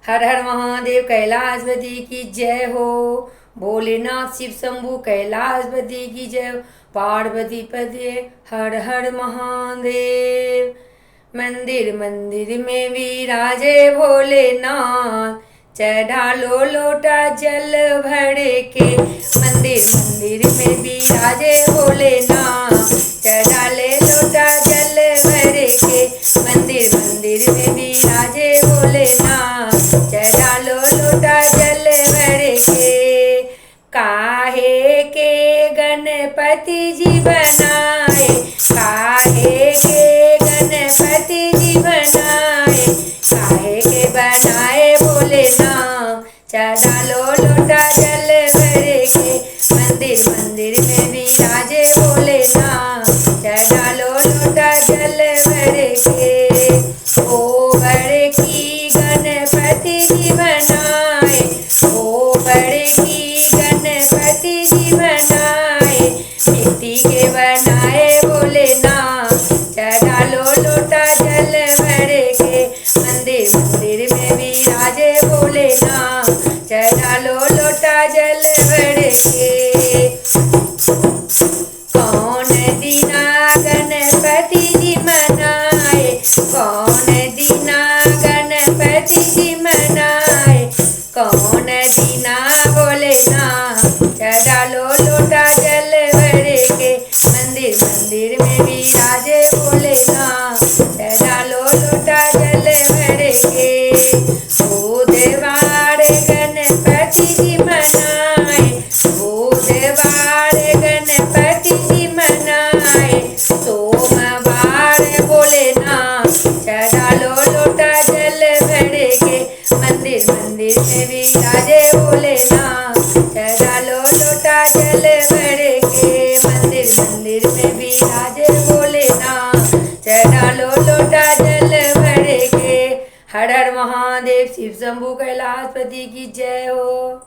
हर हर महादेव कैलाशपति की जय हो। भोलेनाथ शिव शंभु कैलाशपति की जय हो। पार्वती पति हर हर महादेव। मंदिर मंदिर में विराजे भोलेनाथ, चढ़ा लो लोटा जल भर के। मंदिर मंदिर में विराजे भोलेनाथ, चढ़ा ले लोटा जल भर के। मंदिर मंदिर में विराजे भोलेनाथ, चढ़ा लो लोटा जल भर के। काहे के गणपति जी बनाए, काहे के गणपति जी बनाए, काहे के बनाए भोलेनाथ, चढ़ा लो लोटा जल भर के। मंदिर मंदिर में विराजे भोलेनाथ, चढ़ा लो लोटा जल भर के। ओ बड़े की गणपति जी बनाए, ओ बड़े की गणपति जी बनाए, मिट्टी के बनाए भोलेनाथ, चढ़ा लो लोटा जल भर के। मंदिर मंदिर में विराजे भोलेनाथ, चढ़ा लो लोटा जल भर के। कौन दीना गणपति जी मनाए, कौन दीना गणपति जी मनाए, कौन दीना भोलेनाथ, चढ़ा लो लोटा जल भर के। मंदिर मंदिर में विराजे भोलेनाथ, चढ़ा लो लोटा जल भर के। बुधवार गणपति जी मनाए, बुधवार गणपति जी मनाए, सोमवार भोलेनाथ, चढ़ा लो लोटा जल भर के। मंदिर मंदिर में विराजे भोलेनाथ, चढ़ा लो लोटा जल भर के। मंदिर मंदिर में विराजे भोलेनाथ, चढ़ा लो लोटा जल भर के। हर हर महादेव शिव शंभु कैलाशपति की जय हो।